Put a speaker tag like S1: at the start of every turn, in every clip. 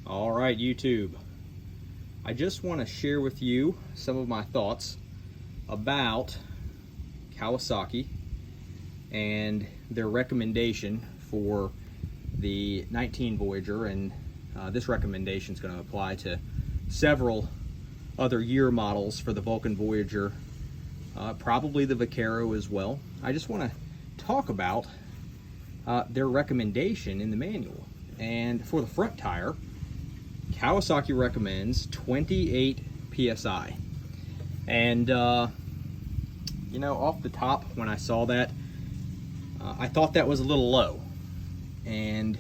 S1: All right, YouTube. I just want to share with you some of my thoughts about Kawasaki and their recommendation for the 19 Voyager, and this recommendation is going to apply to several other year models for the Vulcan Voyager, probably the Vaquero as well. I just want to talk about their recommendation in the manual. And for the front tire, Kawasaki recommends 28 psi. And you know, off the top, when I saw that, I thought that was a little low. And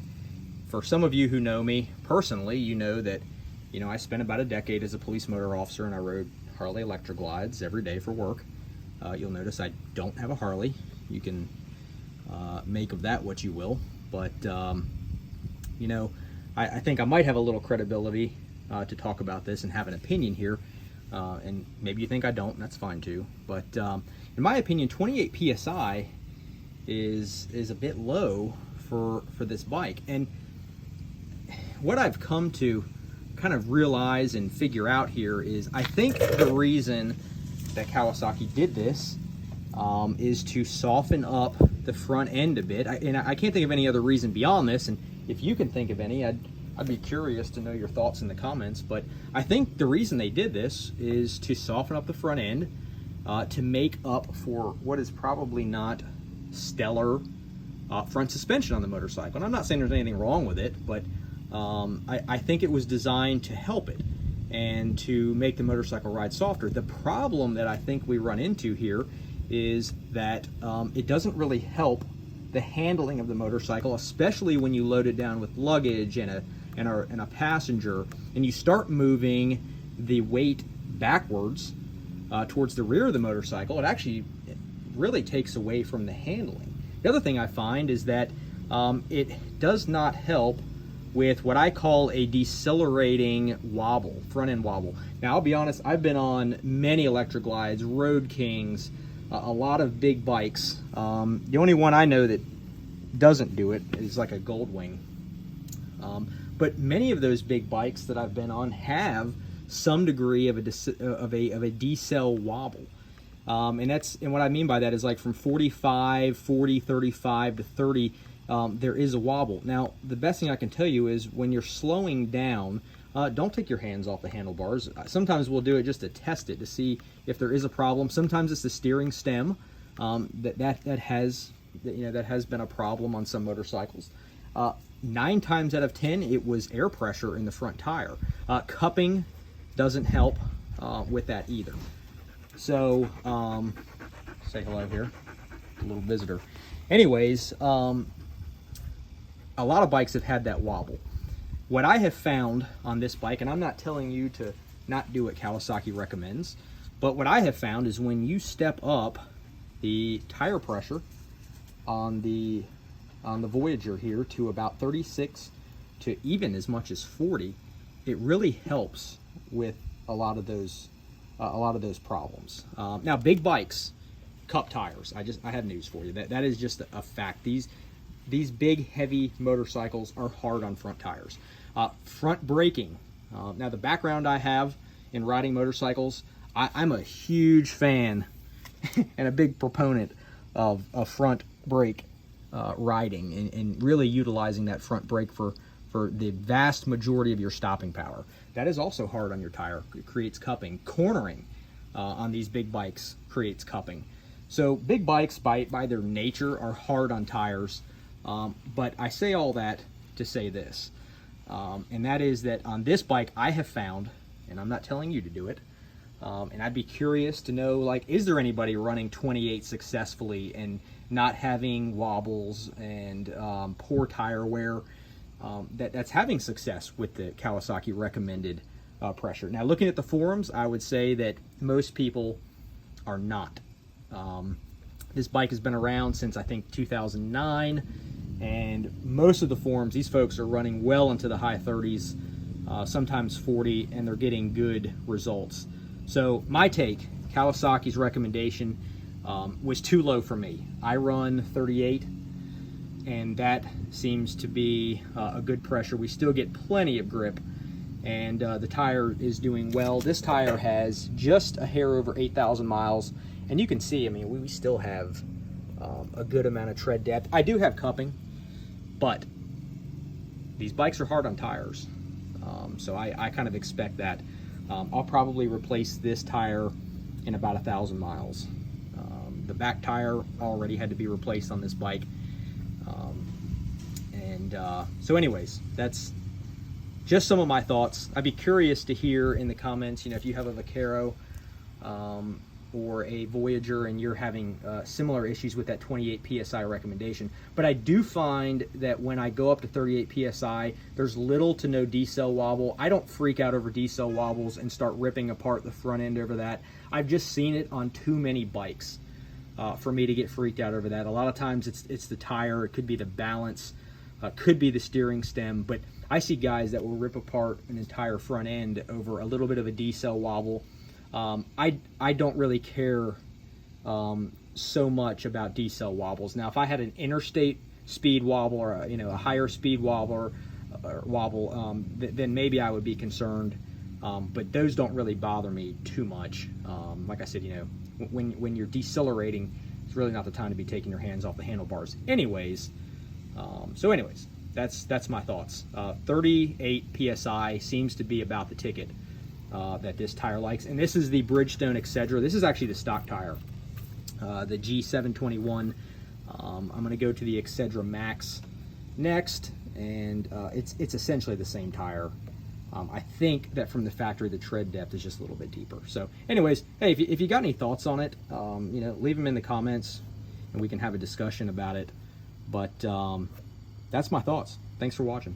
S1: for some of you who know me personally, you know that, you know, I spent about a decade as a police motor officer, and I rode Harley Electroglides every day for work. You'll notice I don't have a Harley. You can make of that what you will, but you know, I think I might have a little credibility to talk about this and have an opinion here, and maybe you think I don't, and that's fine too. But in my opinion, 28 psi is a bit low for this bike. And what I've come to kind of realize and figure out here is, I think the reason that Kawasaki did this is to soften up the front end a bit. And I can't think of any other reason beyond this, and if you can think of any, I'd be curious to know your thoughts in the comments. But I think the reason they did this is to soften up the front end, to make up for what is probably not stellar front suspension on the motorcycle. And I'm not saying there's anything wrong with it, but I think it was designed to help it and to make the motorcycle ride softer. The problem that I think we run into here is that it doesn't really help the handling of the motorcycle, especially when you load it down with luggage and a passenger, and you start moving the weight backwards towards the rear of the motorcycle. It actually really takes away from the handling. The other thing I find is that it does not help with what I call a decelerating wobble, front end wobble. Now, I'll be honest, I've been on many Electroglides, Road Kings, a lot of big bikes. The only one I know that doesn't do it is like a Goldwing. But many of those big bikes that I've been on have some degree of a decel wobble. And what I mean by that is, like, from 45, 40, 35 to 30, there is a wobble. Now, the best thing I can tell you is, when you're slowing down, don't take your hands off the handlebars. Sometimes we'll do it just to test it, to see if there is a problem. Sometimes it's the steering stem that has been a problem on some motorcycles. 9 times out of 10, it was air pressure in the front tire. Cupping doesn't help with that either. So, say hello here, a little visitor. Anyways, a lot of bikes have had that wobble. What I have found on this bike, and I'm not telling you to not do what Kawasaki recommends, but what I have found is, when you step up the tire pressure on the Voyager here to about 36 to even as much as 40, it really helps with a lot of those problems. Now, big bikes, cup tires. I have news for you. That is just a fact. These big, heavy motorcycles are hard on front tires. Front braking. Now, the background I have in riding motorcycles, I'm a huge fan and a big proponent of front brake riding, and really utilizing that front brake for the vast majority of your stopping power. That is also hard on your tire. It creates cupping. Cornering on these big bikes creates cupping. So big bikes, by their nature, are hard on tires. But I say all that to say this, and that is that on this bike, I have found, and I'm not telling you to do it, and I'd be curious to know, like, is there anybody running 28 successfully and not having wobbles and poor tire wear, that's having success with the Kawasaki recommended pressure? Now, looking at the forums, I would say that most people are not. This bike has been around since, I think, 2009, and most of the forums, these folks are running well into the high 30s, sometimes 40, and they're getting good results. So my take, Kawasaki's recommendation was too low for me. I run 38. and that seems to be a good pressure. We still get plenty of grip, and the tire is doing well. This tire has just a hair over 8,000 miles, and you can see, I mean, we still have a good amount of tread depth. I do have cupping, but these bikes are hard on tires, so I kind of expect that. I'll probably replace this tire in about 1,000 miles. The back tire already had to be replaced on this bike. So anyways, that's just some of my thoughts. I'd be curious to hear in the comments, you know, if you have a Vaquero or a Voyager and you're having similar issues with that 28 PSI recommendation. But I do find that when I go up to 38 PSI, there's little to no D-cell wobble. I don't freak out over D-cell wobbles and start ripping apart the front end over that. I've just seen it on too many bikes for me to get freaked out over that. A lot of times it's the tire, it could be the balance, could be the steering stem, but I see guys that will rip apart an entire front end over a little bit of a D-cell wobble. I don't really care so much about D-cell wobbles. Now, if I had an interstate speed wobble or a higher speed wobble, then maybe I would be concerned. But those don't really bother me too much. Like I said, when you're decelerating, it's really not the time to be taking your hands off the handlebars. Anyways, that's my thoughts. 38 PSI seems to be about the ticket that this tire likes. And this is the Bridgestone Excedra. This is actually the stock tire, the G721. I'm going to go to the Excedra Max next, and it's essentially the same tire. I think that from the factory, the tread depth is just a little bit deeper. So anyways, hey, if you got any thoughts on it, leave them in the comments and we can have a discussion about it. But that's my thoughts. Thanks for watching.